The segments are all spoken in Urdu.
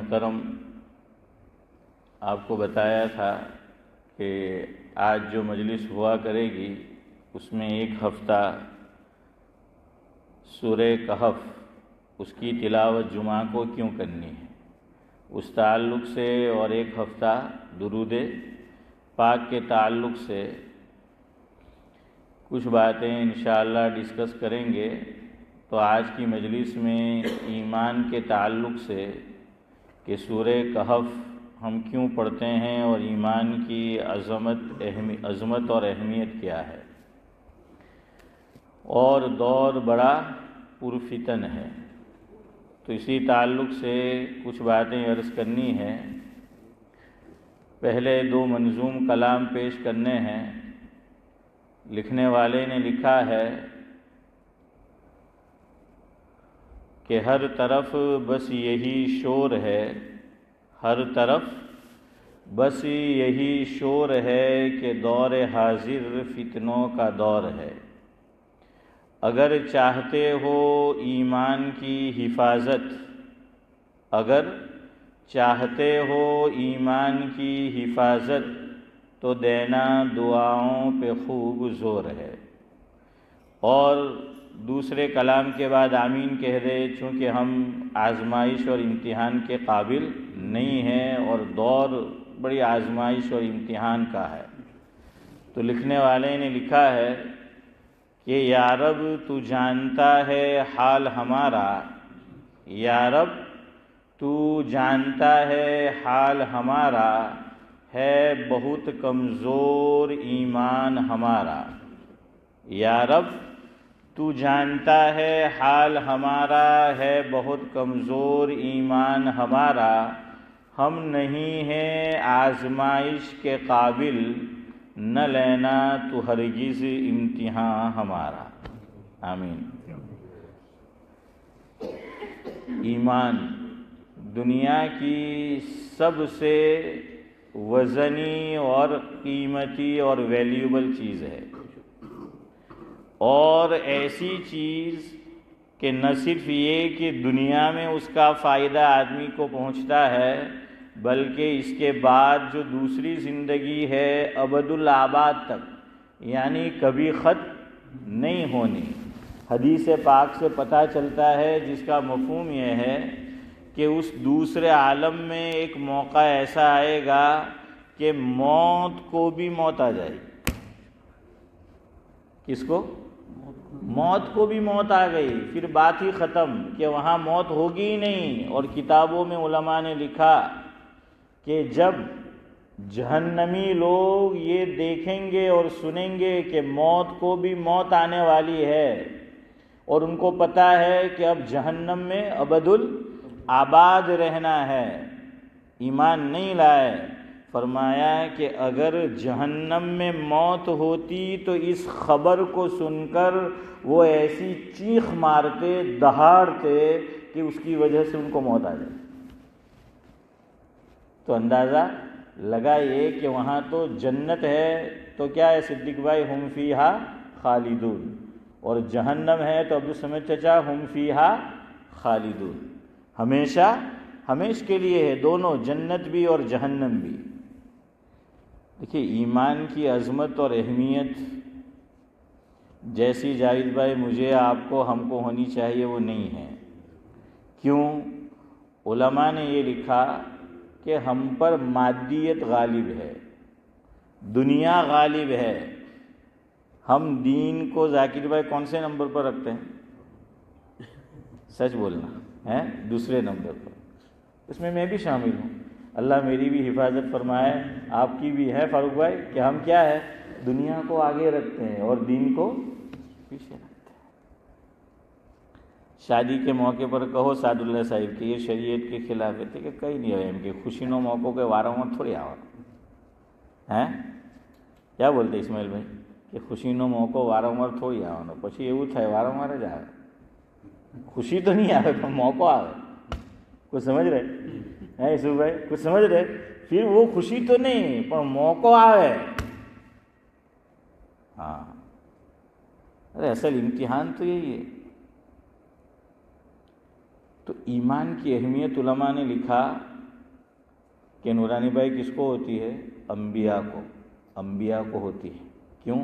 محترم، آپ کو بتایا تھا کہ آج جو مجلس ہوا کرے گی اس میں ایک ہفتہ سورہ کہف اس کی تلاوت جمعہ کو کیوں کرنی ہے، اس تعلق سے، اور ایک ہفتہ درود پاک کے تعلق سے کچھ باتیں انشاءاللہ ڈسکس کریں گے۔ تو آج کی مجلس میں ایمان کے تعلق سے کہ سورہ کہف ہم کیوں پڑھتے ہیں اور ایمان کی عظمت اور اہمیت کیا ہے، اور دور بڑا پرفتن ہے، تو اسی تعلق سے کچھ باتیں عرض کرنی ہے۔ پہلے دو منظوم کلام پیش کرنے ہیں۔ لکھنے والے نے لکھا ہے کہ ہر طرف بس یہی شور ہے، ہر طرف بس یہی شور ہے کہ دور حاضر فتنوں کا دور ہے۔ اگر چاہتے ہو ایمان کی حفاظت، اگر چاہتے ہو ایمان کی حفاظت، تو دینا دعاؤں پہ خوب زور ہے۔ اور دوسرے کلام کے بعد آمین کہہ دے، چونکہ ہم آزمائش اور امتحان کے قابل نہیں ہیں اور دور بڑی آزمائش اور امتحان کا ہے۔ تو لکھنے والے نے لکھا ہے کہ یا رب تو جانتا ہے حال ہمارا، یا رب تو جانتا ہے حال ہمارا، ہے بہت کمزور ایمان ہمارا۔ یا رب تو جانتا ہے حال ہمارا، ہے بہت کمزور ایمان ہمارا، ہم نہیں ہیں آزمائش کے قابل، نہ لینا تو ہرگز امتحان ہمارا۔ آمین۔ ایمان دنیا کی سب سے وزنی اور قیمتی اور ویلیوبل چیز ہے، اور ایسی چیز کہ نہ صرف یہ کہ دنیا میں اس کا فائدہ آدمی کو پہنچتا ہے، بلکہ اس کے بعد جو دوسری زندگی ہے ابد الآباد تک، یعنی کبھی ختم نہیں ہونی۔ حدیث پاک سے پتہ چلتا ہے، جس کا مفہوم یہ ہے کہ اس دوسرے عالم میں ایک موقع ایسا آئے گا کہ موت کو بھی موت آ جائے گی۔ کس کو؟ موت کو بھی موت آ گئی، پھر بات ہی ختم کہ وہاں موت ہوگی ہی نہیں۔ اور کتابوں میں علماء نے لکھا کہ جب جہنمی لوگ یہ دیکھیں گے اور سنیں گے کہ موت کو بھی موت آنے والی ہے، اور ان کو پتہ ہے کہ اب جہنم میں ابد الآباد رہنا ہے، ایمان نہیں لائے، فرمایا کہ اگر جہنم میں موت ہوتی تو اس خبر کو سن کر وہ ایسی چیخ مارتے، دہاڑتے کہ اس کی وجہ سے ان کو موت آ جائے۔ تو اندازہ لگا یہ کہ وہاں تو جنت ہے، تو کیا ہے صدیق بھائی، ہم فیہا خالدون، اور جہنم ہے تو عبدالسمد چچا ہم فیہا خالدون، ہمیشہ ہمیش کے لیے ہے، دونوں، جنت بھی اور جہنم بھی۔ دیکھیے ایمان کی عظمت اور اہمیت جیسی جاوید بھائی مجھے، آپ کو، ہم کو ہونی چاہیے، وہ نہیں ہے۔ کیوں؟ علماء نے یہ لکھا کہ ہم پر مادیت غالب ہے، دنیا غالب ہے۔ ہم دین کو، ذاکر بھائی، کون سے نمبر پر رکھتے ہیں؟ سچ بولنا ہے، دوسرے نمبر پر۔ اس میں بھی شامل ہوں، اللہ میری بھی حفاظت فرمائے، آپ کی بھی ہے فاروق بھائی، کہ ہم کیا ہے، دنیا کو آگے رکھتے ہیں اور دین کو پیچھے رکھتے ہیں۔ شادی کے موقع پر کہو سعد اللہ صاحب کہ یہ شریعت کے خلاف ہے، کہ کئی نہیں ہوئے ان کے خوشی نو موقعوں کے واروں تھوڑی آوا ہیں، کیا بولتے اسماعیل بھائی کہ خوشی نو موقع وارંવાર થોડી આવવાનો، પછી એવું થાય વારંવાર જ આવે، خوشی تو نہیں آئے پر موقع آئے۔ کچھ سمجھ رہے ہیں یسوع بھائی؟ کچھ سمجھ رہے؟ پھر وہ خوشی تو نہیں پر موقع آئے۔ ہاں، ارے اصل امتحان تو یہی ہے۔ تو ایمان کی اہمیت علماء نے لکھا کہ نورانی بھائی کس کو ہوتی ہے؟ انبیاء کو، انبیاء کو ہوتی ہے۔ کیوں؟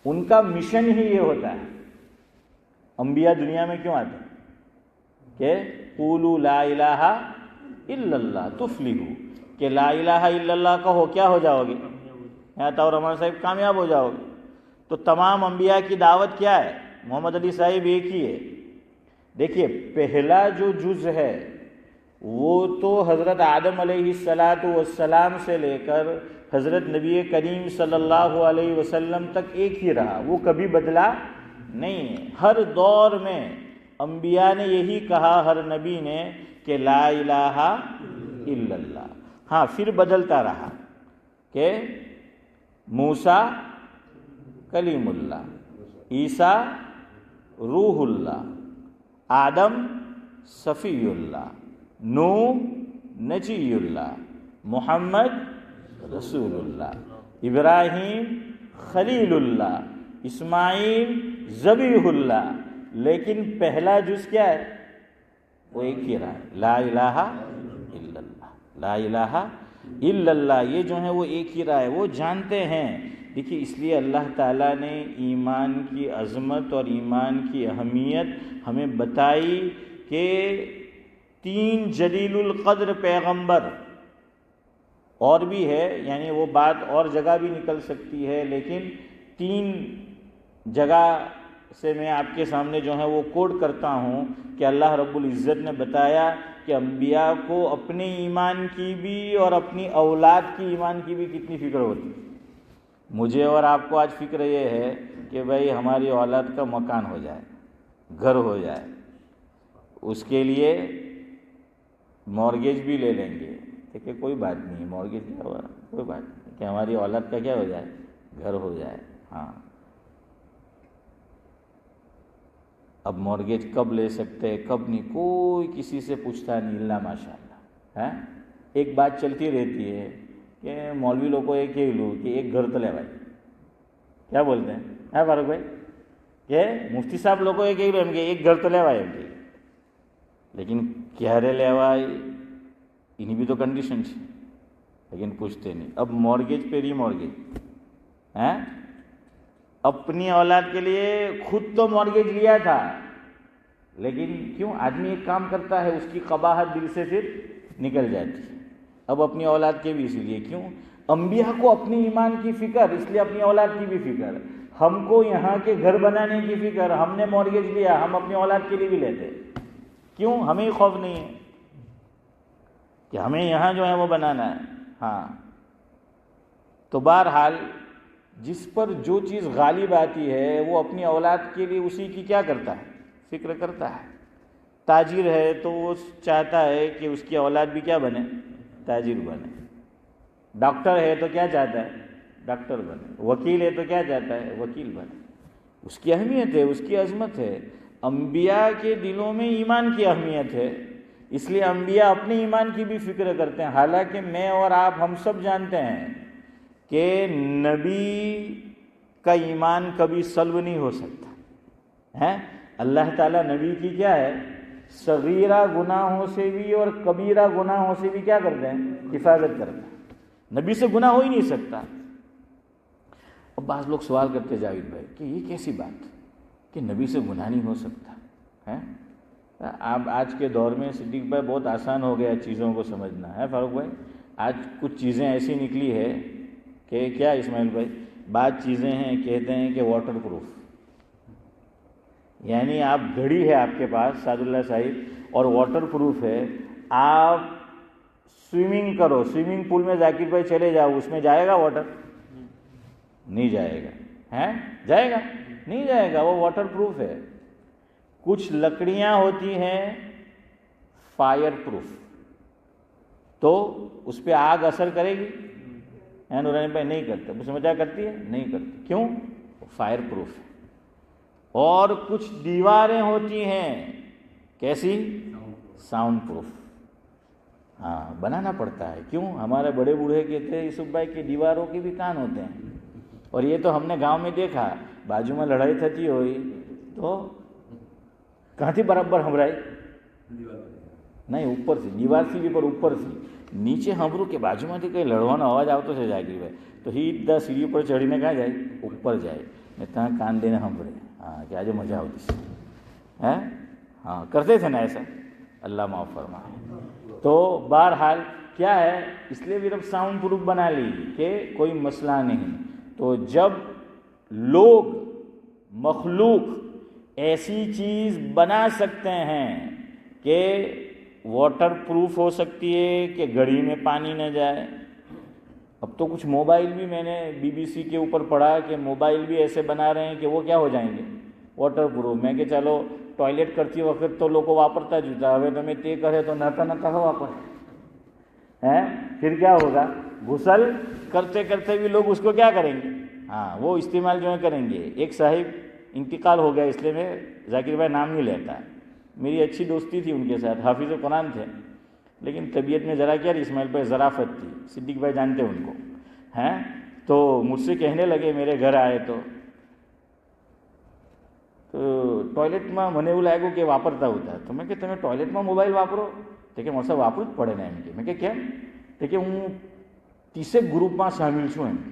ان کا مشن ہی یہ ہوتا ہے۔ انبیاء دنیا میں کیوں آتے ہیں؟ کہ قولوا لا الہ الا اللہ تفلحوا، کہ لا الہ الا اللہ کہو، کیا ہو جاؤ گے؟ یہاں طور رحمان صاحب کامیاب ہو جاؤ گے۔ تو تمام انبیاء کی دعوت کیا ہے؟ محمد علی صاحب ایک ہی ہے۔ دیکھیے پہلا جو جز ہے وہ تو حضرت آدم علیہ السلام سے لے کر حضرت نبی کریم صلی اللہ علیہ وسلم تک ایک ہی رہا، وہ کبھی بدلا نہیں ہے۔ ہر دور میں انبیاء نے یہی کہا، ہر نبی نے، کہ لا الہ الا اللہ۔ ہاں پھر بدلتا رہا کہ موسیٰ کلیم اللہ، عیسیٰ روح اللہ، آدم صفی اللہ، نوح نجی اللہ، محمد رسول اللہ، ابراہیم خلیل اللہ، اسماعیل ذبیح اللہ۔ لیکن پہلا جز کیا ہے؟ وہ ایک ہی رہا ہے، لا الہ الا اللہ، لا الہ الا اللہ۔ یہ جو ہے وہ ایک ہی رہا ہے، وہ جانتے ہیں۔ دیکھیے اس لیے اللہ تعالیٰ نے ایمان کی عظمت اور ایمان کی اہمیت ہمیں بتائی کہ 3 جلیل القدر پیغمبر، اور بھی ہے، یعنی وہ بات اور جگہ بھی نکل سکتی ہے، لیکن 3 جگہ سے میں آپ کے سامنے جو ہے وہ کوٹ کرتا ہوں کہ اللہ رب العزت نے بتایا کہ انبیاء کو اپنے ایمان کی بھی اور اپنی اولاد کی ایمان کی بھی کتنی فکر ہوتی ہے۔ مجھے اور آپ کو آج فکر یہ ہے کہ بھائی ہماری اولاد کا مکان ہو جائے، گھر ہو جائے، اس کے لیے مورگیج بھی لے لیں گے، کہ کوئی بات نہیں، مورگیج کیا ہوا، کوئی بات نہیں، کہ ہماری اولاد کا کیا ہو جائے، گھر ہو جائے۔ ہاں اب مورگیج کب لے سکتے، کب نہیں، کوئی کسی سے پوچھتا نہیں، اللہ ماشاء اللہ ہے۔ ایک بات چلتی رہتی ہے کہ مولوی لوگ کو ایک ہی لو کہ ایک گھر تو لے بھائی، کیا بولتے ہیں فاروق بھائی؟ کہ مفتی صاحب لوگ کو ایک ہی لو کہ ایک گھر تو لے بھائی، لیکن کیا رے لے بھائی، انہیں بھی تو کنڈیشن ہے، لیکن پوچھتے نہیں۔ اب مورگیج پہ ری مورگیج ہے، اپنی اولاد کے لیے خود تو مورگیج لیا تھا، لیکن کیوں؟ آدمی ایک کام کرتا ہے، اس کی قباحت دل سے پھر نکل جاتی ہے۔ اب اپنی اولاد کے بھی اسی لیے، کیوں؟ انبیاء کو اپنی ایمان کی فکر، اس لیے اپنی اولاد کی بھی فکر۔ ہم کو یہاں کے گھر بنانے کی فکر، ہم نے مورگیج لیا، ہم اپنی اولاد کے لیے بھی لیتے، کیوں؟ ہمیں خوف نہیں ہے کہ ہمیں یہاں جو ہے وہ بنانا ہے۔ ہاں تو بہرحال جس پر جو چیز غالب آتی ہے وہ اپنی اولاد کے لیے اسی کی کیا کرتا ہے؟ فکر کرتا ہے۔ تاجر ہے تو وہ چاہتا ہے کہ اس کی اولاد بھی کیا بنے؟ تاجر بنے۔ ڈاکٹر ہے تو کیا چاہتا ہے؟ ڈاکٹر بنے۔ وکیل ہے تو کیا چاہتا ہے؟ وکیل بنے۔ اس کی اہمیت ہے، اس کی عظمت ہے۔ انبیاء کے دلوں میں ایمان کی اہمیت ہے، اس لیے انبیاء اپنے ایمان کی بھی فکر کرتے ہیں۔ حالانکہ میں اور آپ ہم سب جانتے ہیں کہ نبی کا ایمان کبھی سلب نہیں ہو سکتا ہے۔ اللہ تعالیٰ نبی کی کیا ہے؟ صغیرہ گناہوں سے بھی اور کبیرہ گناہوں سے بھی کیا کرتے ہیں؟ حفاظت کرتے ہیں۔ نبی سے گناہ ہو ہی نہیں سکتا۔ اب بعض لوگ سوال کرتے جاوید بھائی کہ یہ کیسی بات کہ نبی سے گناہ نہیں ہو سکتا ہے؟ اب آج کے دور میں صدیق بھائی بہت آسان ہو گیا چیزوں کو سمجھنا ہے فاروق بھائی۔ آج کچھ چیزیں ایسی نکلی ہے کہ کیا اسماعیل بھائی، بعض چیزیں ہیں کہتے ہیں کہ واٹر پروف، یعنی آپ گھڑی ہے آپ کے پاس سعد اللہ صاحب اور واٹر پروف ہے، آپ سوئمنگ کرو، سوئمنگ پول میں ذاکر بھائی چلے جاؤ، اس میں جائے گا واٹر؟ نہیں جائے گا، ہیں جائے گا؟ نہیں جائے گا، وہ واٹر پروف ہے۔ کچھ لکڑیاں ہوتی ہیں فائر پروف، تو اس پہ آگ اثر کرے گی؟ نورانی بھائی نہیں کرتے، اس میں کیا کرتی ہے؟ نہیں کرتی، کیوں؟ فائر پروف ہے۔ اور کچھ دیواریں ہوتی ہیں کیسی؟ ساؤنڈ پروف، ہاں بنانا پڑتا ہے، کیوں؟ ہمارے بڑے بوڑھے کہتے ہیں یوسف بھائی کہ دیواروں کے بھی کان ہوتے ہیں، اور یہ تو ہم نے گاؤں میں دیکھا، بازو میں لڑائی تھتی ہوئی تو کہاں تھی برابر ہمرائی؟ نہیں، اوپر سے دیوار سی بھی، پر اوپر سی નીચે સાંભળું કે બાજુમાંથી કંઈ લડવાનો અવાજ આવતો છે જાગીરભાઈ, તો સીધા સીડી ઉપર ચડીને ક્યાં જાય? ઉપર જાય ને ત્યાં કાન દઈને સાંભળે, હા કે આજે મજા આવતી છે. હે ہاں کرتے تھے نا ایسا, اللہ معاف فرمائے. تو بہرحال کیا ہے, اس لیے پھر اب ساؤنڈ پروف بنا لی کہ کوئی مسئلہ نہیں. تو جب لوگ مخلوق ایسی چیز بنا سکتے ہیں کہ واٹر پروف ہو سکتی ہے کہ گھڑی میں پانی نہ جائے. اب تو کچھ موبائل بھی میں نے BBC کے اوپر پڑھا کہ موبائل بھی ایسے بنا رہے ہیں کہ وہ کیا ہو جائیں گے, واٹر پروف. میں کہ چلو ٹوائلٹ کرتی وقت تو لوگ واپرتا جوتا, હવે તમે તે કરે તો નતા નતા વાપર ہیں, پھر کیا ہوگا, غسل کرتے کرتے بھی لوگ اس کو کیا کریں گے, ہاں وہ استعمال جو ہے کریں گے. ایک صاحب انتقال ہو گیا, اس لیے میں ذاکر بھائی نام نہیں لیتا, میری اچھی دوستی تھی ان کے ساتھ, حافظ قرآن تھے, لیکن طبیعت میں ذرا کیا اسماعیل بھائی ظرافت تھی, صدیق بھائی جانتے ان کو ہیں. تو مجھ سے کہنے لگے, میرے گھر آئے تو ટોયલેટમાં મને એવું લાગ્યું કે વાપરતા હોતા, તો મેં કે તમે ટોયલેટમાં મોબાઈલ વાપરો? તો કે મોસા વાપરવું જ પડે ને એમ કે. મેં કે કેમ? તો કે હું 30 ગ્રુપમાં સામેલ છું એમ કે.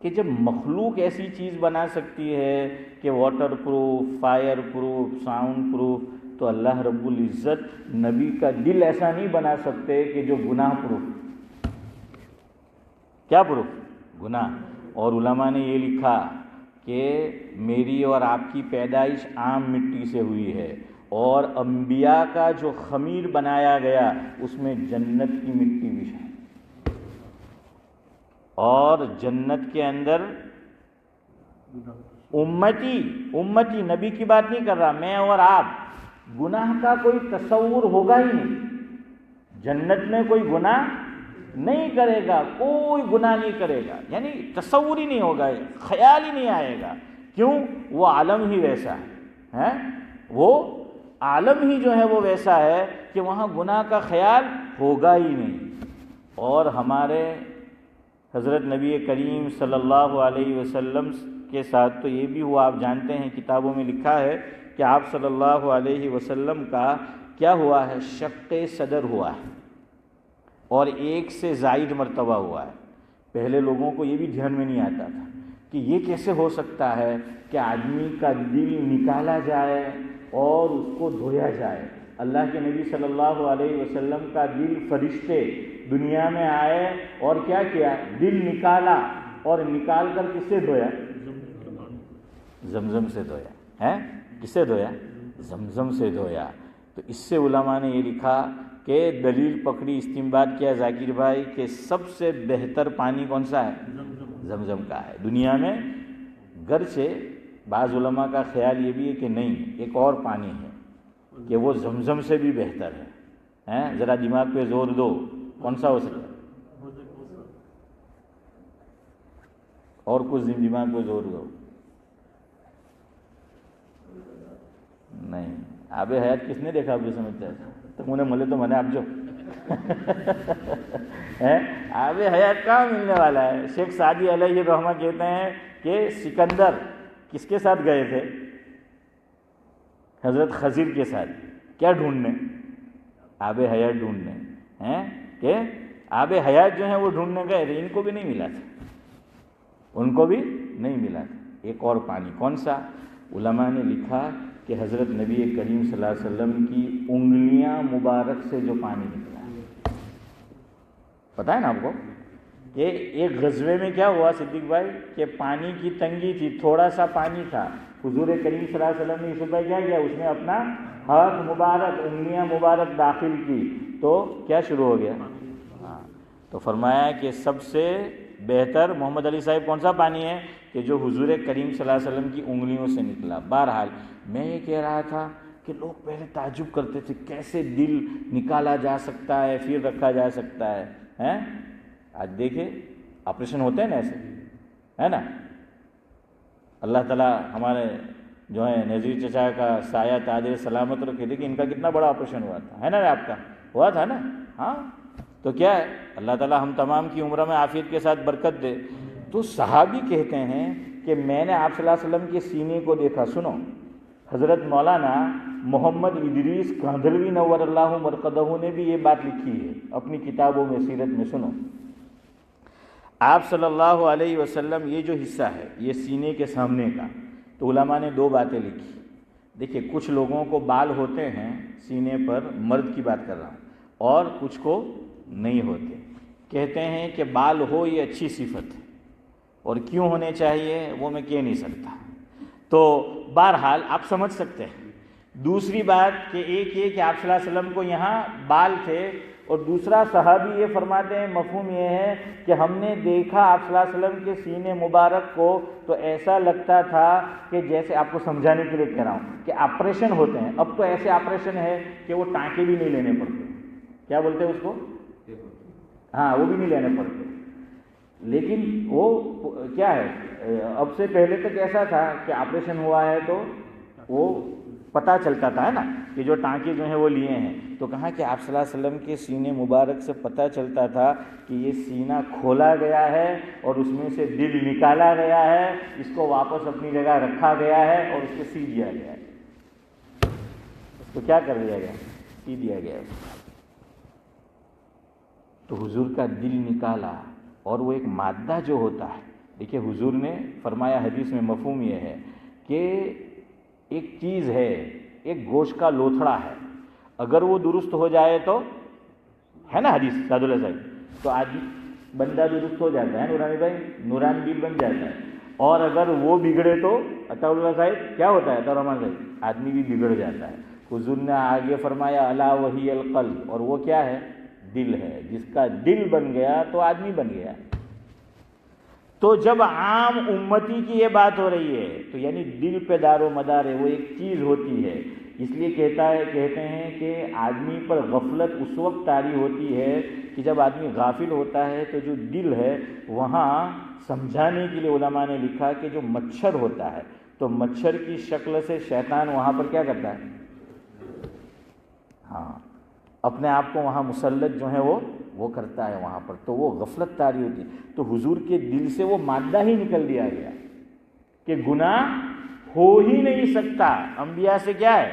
کہ جب مخلوق ایسی چیز بنا سکتی ہے کہ water proof, fire proof, sound proof, تو اللہ رب العزت نبی کا دل ایسا نہیں بنا سکتے کہ جو گناہ پروف. کیا پروف؟ گناہ. اور علماء نے یہ لکھا کہ میری اور آپ کی پیدائش عام مٹی سے ہوئی ہے, اور انبیاء کا جو خمیر بنایا گیا اس میں جنت کی مٹی بھی ہے, اور جنت کے اندر امتی نبی کی بات نہیں کر رہا, میں اور آپ, گناہ کا کوئی تصور ہوگا ہی نہیں. جنت میں کوئی گناہ نہیں کرے گا, کوئی گناہ نہیں کرے گا, یعنی تصور ہی نہیں ہوگا, خیال ہی نہیں آئے گا. کیوں؟ وہ عالم ہی ویسا ہے, وہ عالم ہی جو ہے وہ ویسا ہے کہ وہاں گناہ کا خیال ہوگا ہی نہیں. اور ہمارے حضرت نبی کریم صلی اللہ علیہ وسلم کے ساتھ تو یہ بھی ہوا, آپ جانتے ہیں کتابوں میں لکھا ہے کہ آپ صلی اللہ علیہ وسلم کا کیا ہوا ہے, شق صدر ہوا ہے, اور 1 سے زائد مرتبہ ہوا ہے. پہلے لوگوں کو یہ بھی دھیان میں نہیں آتا تھا کہ یہ کیسے ہو سکتا ہے کہ آدمی کا دل نکالا جائے اور اس کو دھویا جائے. اللہ کے نبی صلی اللہ علیہ وسلم کا دل فرشتے دنیا میں آئے اور کیا کیا, دل نکالا, اور نکال کر کس سے دھویا؟ زمزم سے دھویا ہے. کس سے دھویا؟ زمزم سے دھویا. تو اس سے علماء نے یہ لکھا کہ دلیل پکڑی, استنباط کیا ذاکر بھائی کہ سب سے بہتر پانی کون سا ہے؟ زمزم کا ہے دنیا میں. گرچہ بعض علماء کا خیال یہ بھی ہے کہ نہیں, ایک اور پانی ہے کہ وہ زمزم سے بھی بہتر ہے. ذرا دماغ پہ زور دو, کون سا ہو سکتا ہے؟ اور کچھ دماغ پہ زور دو. نہیں, آب حیات کس نے دیکھا آپ جو سمجھتے ہیں, تو منہ ملے تو منے آپ جو آب حیات کہاں ملنے والا ہے. شیخ سعدی علیہ الرحمہ کہتے ہیں کہ سکندر کس کے ساتھ گئے تھے؟ حضرت خضر کے ساتھ. کیا ڈھونڈنے؟ آب حیات ڈھونڈنے ہیں, کہ آب حیات جو ہیں وہ ڈھونڈنے گئے تھے. ان کو بھی نہیں ملا تھا, ان کو بھی نہیں ملا تھا. ایک اور پانی کون سا؟ علماء نے لکھا کہ حضرت نبی کریم صلی اللہ علیہ وسلم کی انگلیاں مبارک سے جو پانی نکلا ہے. پتہ ہے نا آپ کو کہ ایک غزوے میں کیا ہوا صدیق بھائی, کہ پانی کی تنگی تھی, تھوڑا سا پانی تھا. حضور کریم صلی اللہ علیہ وسلم نے اس پر کیا کیا, اس نے اپنا ہاتھ مبارک, انگلیاں مبارک داخل کی, تو کیا شروع ہو گیا. ہاں, تو فرمایا کہ سب سے بہتر محمد علی صاحب کون سا پانی ہے, کہ جو حضور کریم صلی اللہ علیہ وسلم کی انگلیوں سے نکلا. بہرحال میں یہ کہہ رہا تھا کہ لوگ پہلے تعجب کرتے تھے کیسے دل نکالا جا سکتا ہے پھر رکھا جا سکتا ہے. آج دیکھیں آپریشن ہوتے ہیں نا ایسے, ہے نا. اللہ تعالیٰ ہمارے جو ہے نذیر چچا کا سایہ تاج سلامت رکھے. دیکھیں ان کا کتنا بڑا آپریشن ہوا تھا, ہے نا, آپ کا ہوا تھا نا. ہاں تو کیا ہے, اللہ تعالیٰ ہم تمام کی عمر میں عافیت کے ساتھ برکت دے. تو صحابی کہتے ہیں کہ میں نے آپ صلی اللہ علیہ وسلم کے سینے کو دیکھا. سنو, حضرت مولانا محمد ادریس کاندھلوی نور اللہ مرقدہ نے بھی یہ بات لکھی ہے اپنی کتابوں میں سیرت میں. سنو, آپ صلی اللہ علیہ وسلم یہ جو حصہ ہے یہ سینے کے سامنے کا, تو علماء نے دو باتیں لکھی. دیکھیے کچھ لوگوں کو بال ہوتے ہیں سینے پر, مرد کی بات کر رہا ہوں, اور کچھ کو نہیں ہوتے. کہتے ہیں کہ بال ہو یہ اچھی صفت ہے, اور کیوں ہونے چاہیے وہ میں کہہ نہیں سکتا. تو بہرحال آپ سمجھ سکتے ہیں. دوسری بات کہ ایک یہ کہ آپ صلی اللہ علیہ وسلم کو یہاں بال تھے, اور دوسرا صحابی یہ فرماتے ہیں مفہوم یہ ہے کہ ہم نے دیکھا آپ صلی اللہ علیہ وسلم کے سینے مبارک کو تو ایسا لگتا تھا کہ جیسے, آپ کو سمجھانے کے لیے کہہ رہا ہوں کہ آپریشن ہوتے ہیں, اب تو ایسے آپریشن ہے کہ وہ ٹانکے بھی نہیں لینے پڑتے. کیا بولتے ہیں اس کو, ہاں وہ بھی نہیں لینے پڑتے. لیکن وہ کیا ہے, اب سے پہلے تک ایسا تھا کہ آپریشن ہوا ہے تو وہ پتہ چلتا تھا, ہے نا, کہ جو ٹانکے جو ہیں وہ لیے ہیں. تو کہا کہ آپ صلی اللہ علیہ وسلم کے سینے مبارک سے پتہ چلتا تھا کہ یہ سینہ کھولا گیا ہے اور اس میں سے دل نکالا گیا ہے, اس کو واپس اپنی جگہ رکھا گیا ہے اور اس کو سی دیا گیا ہے. اس کو کیا کر دیا گیا, سی دیا گیا. تو حضور کا دل نکالا, اور وہ ایک مادہ جو ہوتا ہے, دیکھیے حضور نے فرمایا حدیث میں مفہوم یہ ہے کہ ایک چیز ہے, ایک گوشت کا لوتھڑا ہے, اگر وہ درست ہو جائے تو, ہے نا حدیث سعد اللہ صاحب, تو آدمی بندہ درست ہو جاتا ہے, نورانی بھائی, نورانی دل بن جاتا ہے. اور اگر وہ بگڑے تو عطا اللہ صاحب کیا ہوتا ہے, عطا الرحمن صاحب, آدمی بھی بگڑ جاتا ہے. حضور نے آگے فرمایا الا وہی القلب, اور وہ کیا ہے, دل ہے. جس کا دل بن گیا تو آدمی بن گیا. تو جب عام امتی کی یہ بات ہو رہی ہے تو یعنی دل پہ دار و مدار ہے, وہ ایک چیز ہوتی ہے. اس لیے کہتے ہیں کہ آدمی پر غفلت اس وقت طاری ہوتی ہے کہ جب آدمی غافل ہوتا ہے. تو جو دل ہے وہاں سمجھانے کے لیے علماء نے لکھا کہ جو مچھر ہوتا ہے تو مچھر کی شکل سے شیطان وہاں پر کیا کرتا ہے, ہاں اپنے آپ کو وہاں مسلط جو ہے وہ کرتا ہے وہاں پر. تو وہ غفلت طاری ہوتی ہے. تو حضور کے دل سے وہ مادہ ہی نکل دیا گیا کہ گناہ ہو ہی نہیں سکتا. انبیاء سے کیا ہے,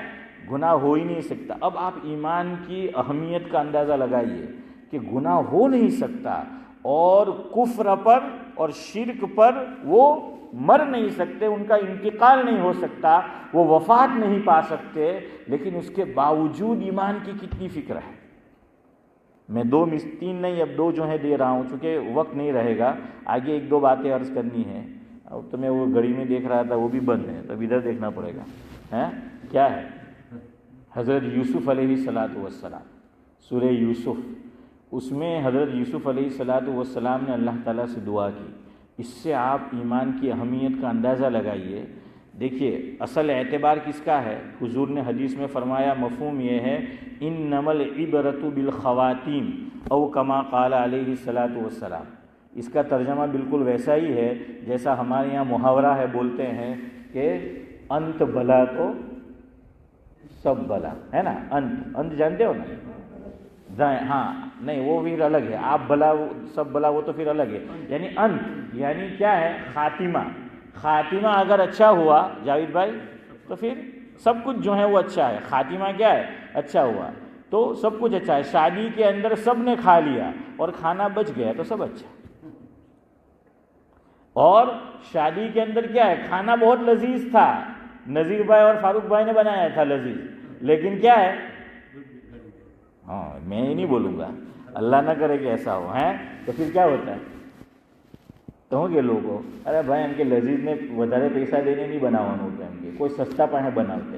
گناہ ہو ہی نہیں سکتا. اب آپ ایمان کی اہمیت کا اندازہ لگائیے کہ گناہ ہو نہیں سکتا, اور کفر پر اور شرک پر وہ مر نہیں سکتے, ان کا انتقال نہیں ہو سکتا, وہ وفات نہیں پا سکتے, لیکن اس کے باوجود ایمان کی کتنی فکر ہے. میں تین نہیں, اب دو جو ہیں دے رہا ہوں, چونکہ وقت نہیں رہے گا. آگے ایک دو باتیں عرض کرنی ہیں. اب تو میں وہ گھڑی میں دیکھ رہا تھا وہ بھی بند ہے, تو اب ادھر دیکھنا پڑے گا. کیا ہے, حضرت یوسف علیہ الصلاۃ والسلام, سورہ یوسف, اس میں حضرت یوسف علیہ الصلاۃ والسلام نے اللہ تعالیٰ سے دعا کی. اس سے آپ ایمان کی اہمیت کا اندازہ لگائیے. دیکھیے اصل اعتبار کس کا ہے, حضور نے حدیث میں فرمایا مفہوم یہ ہے انما العبرۃ بالخواتیم او کما قال علیہ الصلاۃ والسلام. اس کا ترجمہ بالکل ویسا ہی ہے جیسا ہمارے یہاں محاورہ ہے, بولتے ہیں کہ انت بھلا تو سب بھلا, ہے نا. انت جانتے ہو نا, ہاں نہیں وہ پھر الگ ہے. آپ بھلا سب بھلا وہ تو پھر الگ ہے. یعنی انت یعنی کیا ہے, خاتمہ اگر اچھا ہوا جاوید بھائی تو پھر سب کچھ جو ہے وہ اچھا ہے. خاتمہ کیا ہے, اچھا ہوا تو سب کچھ اچھا ہے. شادی کے اندر سب نے کھا لیا اور کھانا بچ گیا تو سب اچھا. اور شادی کے اندر کیا ہے, کھانا بہت لذیذ تھا, نذیر بھائی اور فاروق بھائی نے بنایا تھا لذیذ, لیکن کیا ہے, ہاں میں یہ نہیں بولوں گا, اللہ نہ کرے کہ ایسا ہو, ہیں تو پھر کیا ہوتا ہے, تو ہوں گے لوگوں, ارے بھائی ان کے لذیذ نے વધારે પૈસા દેને નહીં બનાવવાનું હતું, એમ કે કોઈ સસ્તા પાસે બનાવતે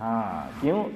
હા ક્યું,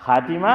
ખાતીમા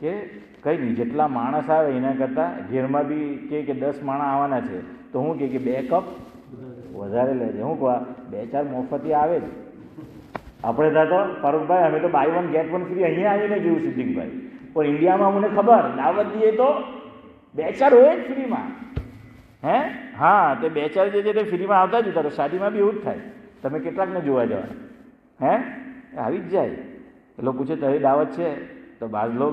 કે કંઈ નહીં, જેટલા માણસ આવે એના કરતાં ઘેરમાં બી કે 10 માણસ આવવાના છે તો હું કે 2 કપ વધારે લેજે. હું કહું 2-4 મફતી આવે જ. આપણે ત્યાં તો ફારૂકભાઈ અમે તો બાય 1 ગેટ 1 ફ્રી અહીંયા આવીને જોયું સિદ્દીકભાઈ, પણ ઇન્ડિયામાં મને ખબર દાવત દઈએ તો 2-4 હોય જ ફ્રીમાં. હે હા, તે 2-4 જે છે તે ફ્રીમાં આવતા જ ઉતારો. શાદીમાં બી એવું જ થાય. તમે કેટલાકને જોવા જવાના? હે આવી જ જાય. એ લોકો પૂછે તારી દાવત છે તો બાજ લોગ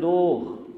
2,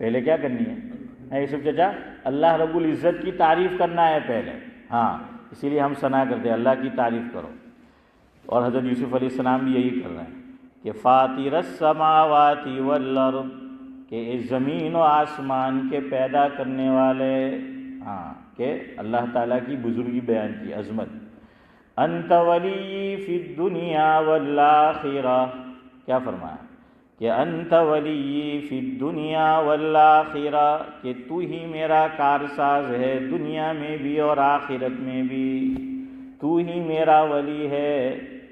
پہلے کیا کرنی ہے یوسف چچا؟ اللہ رب العزت کی تعریف کرنا ہے پہلے. ہاں اسی لیے ہم ثنا کرتے ہیں اللہ کی تعریف کرو. اور حضرت یوسف علیہ السلام بھی یہی کر رہے ہیں کہ فاطر السماوات والارض، کہ اس زمین و آسمان کے پیدا کرنے والے. ہاں کہ اللہ تعالیٰ کی بزرگی بیان کی، عظمت. انت ولی فی الدنیا والآخرہ، کیا فرمایا کہ انت ولی فی الدنیا والآخرہ، کہ تو ہی میرا کارساز ہے دنیا میں بھی اور آخرت میں بھی. تو ہی میرا ولی ہے،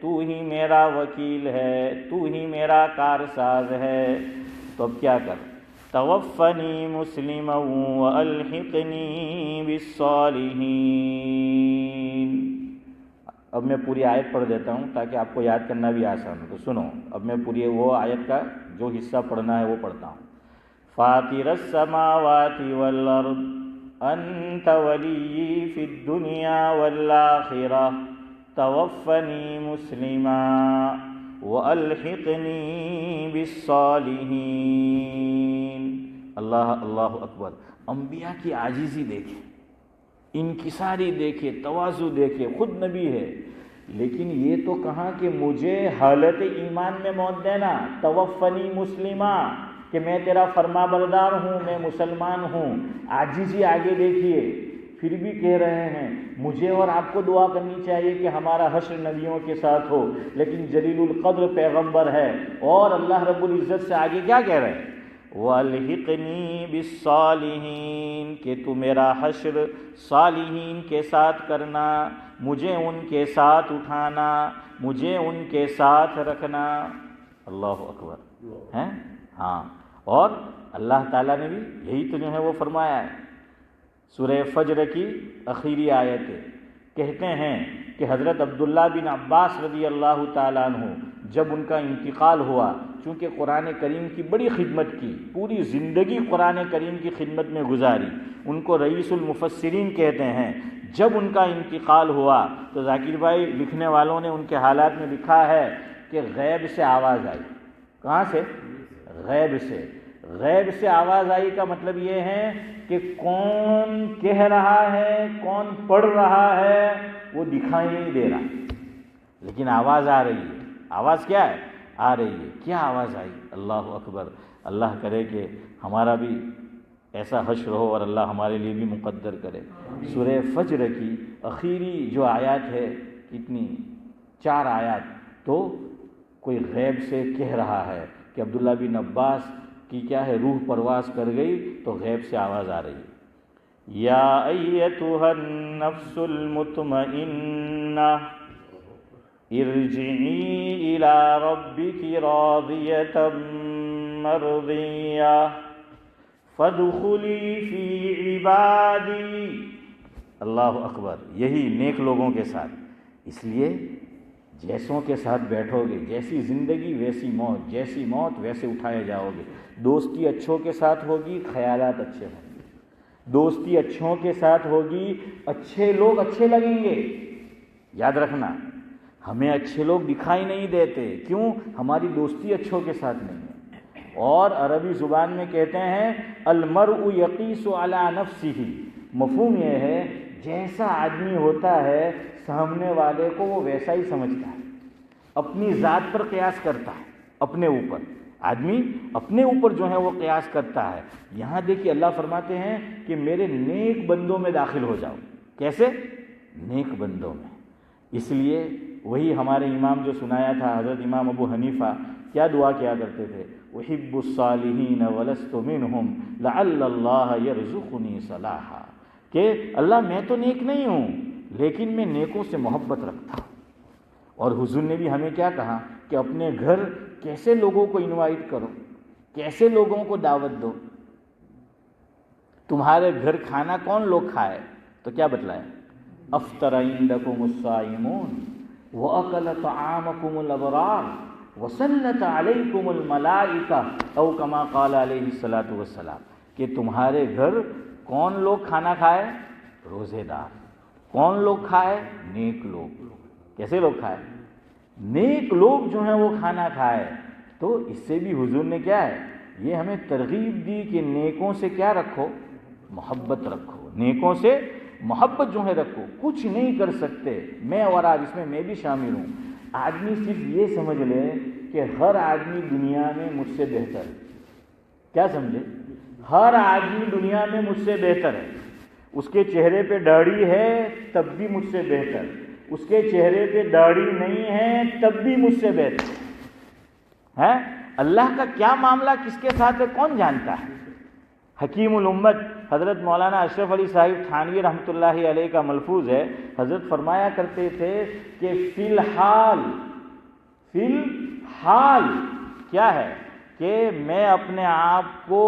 تو ہی میرا وکیل ہے، تو ہی میرا کارساز ہے. تو اب کیا کر؟ توفنی مسلما والحقنی بالصالحین. اب میں پوری آیت پڑھ دیتا ہوں تاکہ آپ کو یاد کرنا بھی آسان ہو. تو سنو، اب میں پوری وہ آیت کا جو حصہ پڑھنا ہے وہ پڑھتا ہوں. فاطر السماوات والارض انت ولی فی الدنیا والآخرہ توفنی مسلما والحقنی بالصالحین. اللہ اللہ اکبر. انبیاء کی عاجزی دیکھیں، انکساری دیکھے، تواضع دیکھے. خود نبی ہے لیکن یہ تو کہا کہ مجھے حالت ایمان میں موت دینا. توفنی مسلمہ، کہ میں تیرا فرما بردار ہوں، میں مسلمان ہوں. عاجزی آگے دیکھیے. پھر بھی کہہ رہے ہیں مجھے اور آپ کو دعا کرنی چاہیے کہ ہمارا حشر نبیوں کے ساتھ ہو، لیکن جلیل القدر پیغمبر ہے. اور اللہ رب العزت سے آگے کیا کہہ رہے ہیں؟ وَالْحِقْنِي بِالصَّالِحِينَ، کہ تو میرا حشر صالحین کے ساتھ کرنا، مجھے ان کے ساتھ اٹھانا، مجھے ان کے ساتھ رکھنا. اللہ اکبر ہیں. ہاں اور اللہ تعالیٰ نے بھی یہی تو جو ہے وہ فرمایا ہے. سورہ فجر کی اخیری آیت کہتے ہیں کہ حضرت عبداللہ بن عباس رضی اللہ تعالیٰ عنہ جب ان کا انتقال ہوا، چونکہ قرآن کریم کی بڑی خدمت کی، پوری زندگی قرآن کریم کی خدمت میں گزاری، ان کو رئیس المفسرین کہتے ہیں. جب ان کا انتقال ہوا تو ذاکر بھائی لکھنے والوں نے ان کے حالات میں لکھا ہے کہ غیب سے آواز آئی. کہاں سے؟ غیب سے. غیب سے آواز آئی کا مطلب یہ ہے کہ کون کہہ رہا ہے، کون پڑھ رہا ہے وہ دکھائی نہیں دے رہا، لیکن آواز آ رہی ہے. آواز کیا ہے؟ آ رہی ہے. کیا آواز آئی؟ اللہ اکبر. اللہ کرے کہ ہمارا بھی ایسا حشر ہو اور اللہ ہمارے لیے بھی مقدر کرے. سورہ فجر کی اخیری جو آیات ہے، کتنی 4 آیات، تو کوئی غیب سے کہہ رہا ہے کہ عبداللہ بن عباس کی کیا ہے، روح پرواز کر گئی تو غیب سے آواز آ رہی ہے. یا ایتھا النفس المطمئنہ ارجعی الی ربک راضیۃ مرضیہ فادخلی فی عبادی. اللہ اکبر. یہی نیک لوگوں کے ساتھ. اس لیے جیسوں کے ساتھ بیٹھو گے، جیسی زندگی ویسی موت، جیسی موت ویسے اٹھائے جاؤ گے. دوستی اچھوں کے ساتھ ہوگی، خیالات اچھے ہوں گے. دوستی اچھوں کے ساتھ ہوگی، اچھے لوگ اچھے لگیں گے. یاد رکھنا، ہمیں اچھے لوگ دکھائی نہیں دیتے. کیوں؟ ہماری دوستی اچھوں کے ساتھ نہیں ہے. اور عربی زبان میں کہتے ہیں المرء یقیس علی نفسہ. مفہوم یہ ہے جیسا آدمی ہوتا ہے سامنے والے کو وہ ویسا ہی سمجھتا ہے. اپنی ذات پر قیاس کرتا ہے، اپنے اوپر. آدمی اپنے اوپر جو ہے وہ قیاس کرتا ہے. یہاں دیکھیے اللہ فرماتے ہیں کہ میرے نیک بندوں میں داخل ہو جاؤ. کیسے؟ نیک بندوں میں. اس لیے وہی ہمارے امام جو سنایا تھا حضرت امام ابو حنیفہ، کیا دعا کیا کرتے تھے؟ احب الصالحین ولست منہم لعل اللہ یرزقنی صلاحا. کہ اللہ میں تو نیک نہیں ہوں لیکن میں نیکوں سے محبت رکھتا ہوں. اور حضور نے بھی ہمیں کیا کہا کہ اپنے گھر کیسے لوگوں کو انوائٹ کرو، کیسے لوگوں کو دعوت دو. تمہارے گھر کھانا کون لوگ کھائے؟ تو کیا بتلایا؟ افطر عندکم الصائمون واکل طعامکم الابرار وسلط علیکم الملائکہ او کما قال علیہ الصلاۃ والسلام. کہ تمہارے گھر کون لوگ کھانا کھائے؟ روزے دار. کون لوگ کھائے؟ نیک لوگ. کیسے لوگ کھائے؟ نیک لوگ جو ہیں وہ کھانا کھائے. تو اس سے بھی حضور نے کیا ہے یہ ہمیں ترغیب دی کہ نیکوں سے کیا رکھو، محبت رکھو، نیکوں سے محبت جو ہے رکھو. کچھ نہیں کر سکتے میں اور آپ، اس میں میں بھی شامل ہوں. آدمی صرف یہ سمجھ لے کہ ہر آدمی دنیا میں مجھ سے بہتر ہے. کیا سمجھے؟ ہر آدمی دنیا میں مجھ سے بہتر ہے. اس کے چہرے پہ داڑھی ہے تب بھی مجھ سے بہتر، اس کے چہرے پہ داڑھی نہیں ہے تب بھی مجھ سے بہتر ہے. اللہ کا کیا معاملہ کس کے ساتھ ہے کون جانتا ہے. حکیم الامت حضرت مولانا اشرف علی صاحب تھانوی رحمۃ اللہ علیہ کا ملفوظ ہے. حضرت فرمایا کرتے تھے کہ فی الحال کیا ہے کہ میں اپنے آپ کو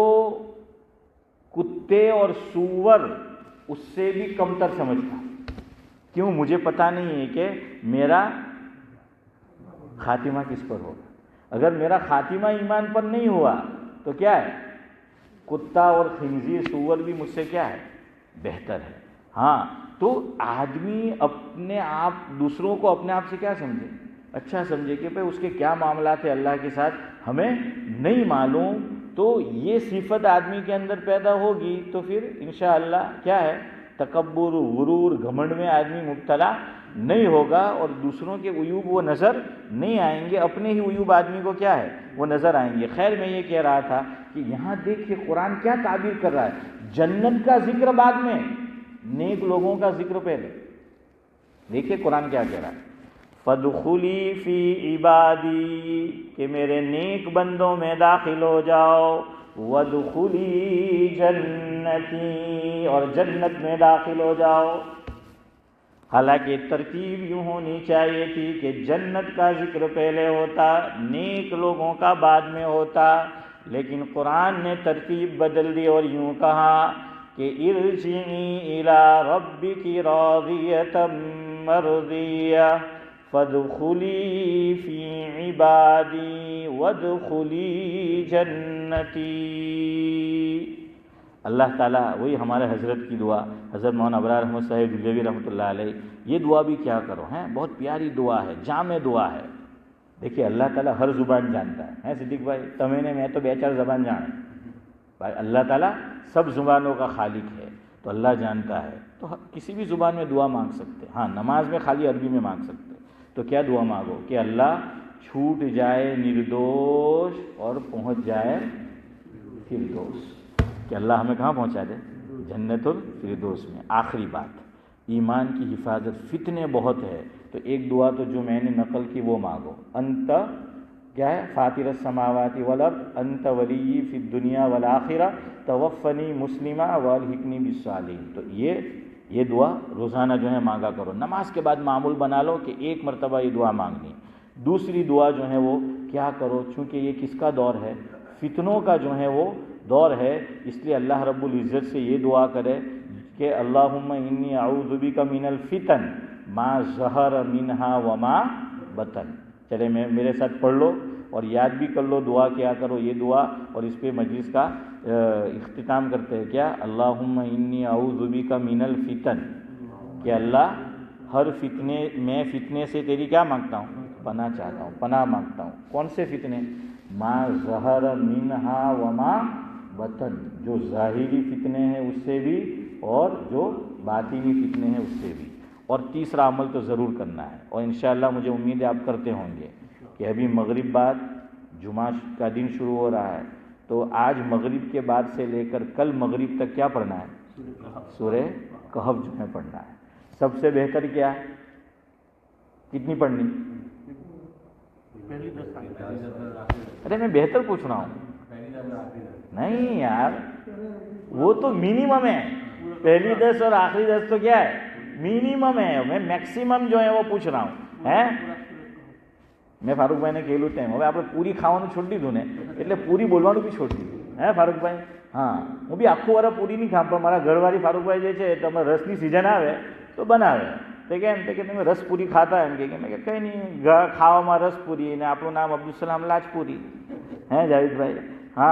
کتے اور سور اس سے بھی کمتر سمجھتا ہوں. کیوں؟ مجھے پتا نہیں ہے کہ میرا خاتمہ کس پر ہوگا. اگر میرا خاتمہ ایمان پر نہیں ہوا تو کیا ہے، کتا اور خنزیر سور بھی مجھ سے کیا ہے بہتر ہے. ہاں تو آدمی اپنے آپ دوسروں کو اپنے آپ سے کیا سمجھے، اچھا سمجھے کہ بھائی اس کے کیا معاملات ہیں اللہ کے ساتھ ہمیں نہیں معلوم. تو یہ صفت آدمی کے اندر پیدا ہوگی تو پھر انشاءاللہ کیا ہے تکبر، غرور، گھمنڈ میں آدمی مبتلا نہیں ہوگا اور دوسروں کے عیوب وہ نظر نہیں آئیں گے، اپنے ہی عیوب آدمی کو کیا ہے وہ نظر آئیں گے. خیر میں یہ کہہ رہا تھا کہ یہاں دیکھیے قرآن کیا تعبیر کر رہا ہے. جنت کا ذکر بعد میں، نیک لوگوں کا ذکر پہلے. دیکھیے قرآن کیا کہہ رہا ہے، فَادْخُلِي فِي عِبَادِي، کہ میرے نیک بندوں میں داخل ہو جاؤ. وَادْخُلِي جَنَّتِي، اور جنت میں داخل ہو جاؤ. حالانکہ ترتیب یوں ہونی چاہیے تھی کہ جنت کا ذکر پہلے ہوتا، نیک لوگوں کا بعد میں ہوتا، لیکن قرآن نے ترتیب بدل دی اور یوں کہا کہ ارجعی الی ربک راضیۃ مرضیہ فادخلی فی عبادی وادخلی جنتی. اللہ تعالیٰ وہی ہمارے حضرت کی دعا، حضرت مولانا ابرار احمد صاحب دہلوی رحمۃ اللہ علیہ، یہ دعا بھی کیا کرو ہیں، بہت پیاری دعا ہے، جامع دعا ہے. دیکھیے اللہ تعالیٰ ہر زبان جانتا ہے صدیق بھائی، تمہیں میں تو بے چار زبان جانے بھائی، اللہ تعالیٰ سب زبانوں کا خالق ہے تو اللہ جانتا ہے. تو کسی بھی زبان میں دعا مانگ سکتے. ہاں نماز میں خالی عربی میں مانگ سکتے. تو کیا دعا مانگو کہ اللہ چھوٹ جائے نردوش اور پہنچ جائے فردوس، کہ اللہ ہمیں کہاں پہنچا دے، جنت الفردوس میں. آخری بات ایمان کی حفاظت، فتنے بہت ہے تو ایک دعا تو جو میں نے نقل کی وہ مانگو، انت کیا ہے فاطر السماوات والارض انت ولی فی الدنیا والآخرہ توفنی مسلمہ والحقنی بالصالحین. تو یہ دعا روزانہ جو ہے مانگا کرو. نماز کے بعد معمول بنا لو کہ ایک مرتبہ یہ دعا مانگنی. دوسری دعا جو ہے وہ کیا کرو، چونکہ یہ کس کا دور ہے، فتنوں کا جو ہے وہ دور ہے، اس لیے اللہ رب العزت سے یہ دعا کرے کہ اللہم انی اعوذ بک من الفتن ما ظہر منہا وما بطن. چلے میرے ساتھ پڑھ لو اور یاد بھی کر لو، دعا کیا کرو یہ دعا، اور اس پہ مجلس کا اختتام کرتے ہیں کیا، اللہم انی اعوذ بک من الفتن، کہ اللہ ہر فتنے میں فتنے سے تیری کیا مانگتا ہوں، پناہ چاہتا ہوں، پناہ مانگتا ہوں. کون سے فتنے، ما ظہر منہا وما بطن، جو ظاہری فتنے ہیں اس سے بھی اور جو باطنی فتنے ہیں اس سے بھی. اور تیسرا عمل تو ضرور کرنا ہے، اور انشاءاللہ مجھے امید ہے آپ کرتے ہوں گے کہ ابھی مغرب بعد جمعہ کا دن شروع ہو رہا ہے، تو آج مغرب کے بعد سے لے کر کل مغرب تک کیا پڑھنا ہے، سورہ کہف جو ہے پڑھنا ہے. سب سے بہتر کیا ہے، کتنی پڑھنی، ارے میں بہتر پوچھ رہا ہوں، نہیں یار وہ تو منیمم ہے، پہلی 10 اور آخری 10 تو کیا ہے منیمم ہے. میں میکسیمم جو ہے وہ પૂછ رہا હું. મેં ફારૂકભાઈને કહેલું તેમ હવે આપણે પૂરી ખાવાનું છોડી દીધું ને એટલે પૂરી બોલવાનું બી છોડી દીધું. ફારૂકભાઈ, હા હું બી આખું વરસ પૂરી નહીં ખામ, પણ મારા ઘરવાળી ફારૂકભાઈ જે છે તો અમે રસની સિઝન આવે તો બનાવે. તે કે એમ કે તમે રસ પૂરી ખાતા એમ કે મેં કે કંઈ નહીં, ખાવામાં રસ પૂરી, અને આપણું નામ અબ્દુલ સલામ લાજપુરી. જાવેદભાઈ, હા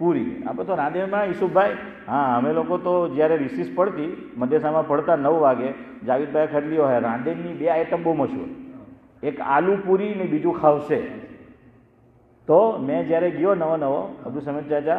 પૂરી. આપણે તો રાંદેરમાં ઈસુભાઈ, હા અમે લોકો તો જ્યારે રિસીસ પડતી મધેસામાં પડતા 9 વાગે, જાવેદભાઈ ખડલીઓ હે રાંદેરની 2 આઈટમ બહુ મશહૂર, એક આલુ પૂરી ને બીજું ખાવસે. તો મેં જ્યારે ગયો નવો અબ્દુલ સમદ ચાચા,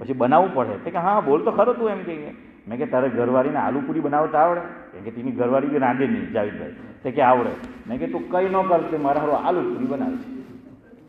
પછી બનાવવું પડે. તો કે હા બોલ તો ખરો તું એમ કે. મેં કે તારે ઘરવાળીને આલુ પૂરી બનાવતા આવડે, કેમ કે તેની ઘરવાળી બી રાંધે નહીં જાવેદભાઈ, તો કે આવડે. મેં કે તું કંઈ ન કર કે મારા હારો આલુ પૂરી બનાવે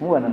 હું બનાવ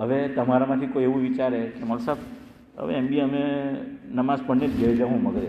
હવે તમારામાંથી કોઈ એવું વિચારે કે મળસાબ હવે એમ બી અમે નમાઝ પઢને જ ઘેર જાઉં મગરે,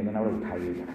એને આપણે ઉઠાવીએ જરા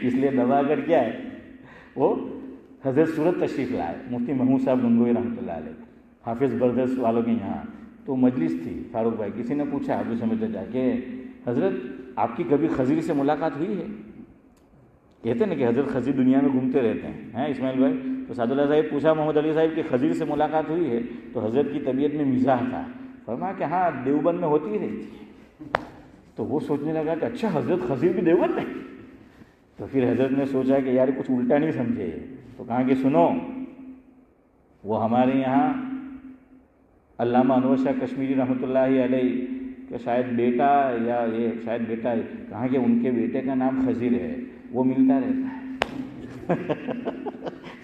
اس لیے دبا کر کیا ہے وہ حضرت صورت تشریف لائے، مفتی محمود صاحب گنگوئی رحمۃ اللہ علیہ، حافظ بردرس والوں کے یہاں تو مجلس تھی فاروق بھائی، کسی نے پوچھا ابو سمجھتے جا کہ حضرت آپ کی کبھی خضر سے ملاقات ہوئی ہے؟ کہتے ہیں نا کہ حضرت خضر دنیا میں گھومتے رہتے ہیں اسماعیل بھائی، تو سعد اللہ صاحب پوچھا محمد علی صاحب کہ خضر سے ملاقات ہوئی ہے؟ تو حضرت کی طبیعت میں مزاح تھا، فرمایا کہ ہاں دیوبند میں ہوتی رہی تھی۔ تو وہ سوچنے لگا کہ اچھا حضرت خضر بھی دیوبند میں؟ تو پھر حضرت نے سوچا کہ یار کچھ الٹا نہیں سمجھے، تو کہا کہ سنو، وہ ہمارے یہاں علامہ انور شاہ کشمیری رحمۃ اللہ علیہ کا شاید بیٹا یا یہ شاید بیٹا ہے، کہا کہ ان کے بیٹے کا نام خضر ہے، وہ ملتا رہتا ہے۔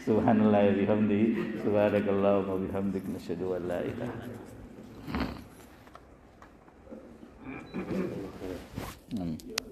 سبحان اللہ بحمدہ، سبحانک اللہم وبحمدک، نشہد ان لا الہ الا انت۔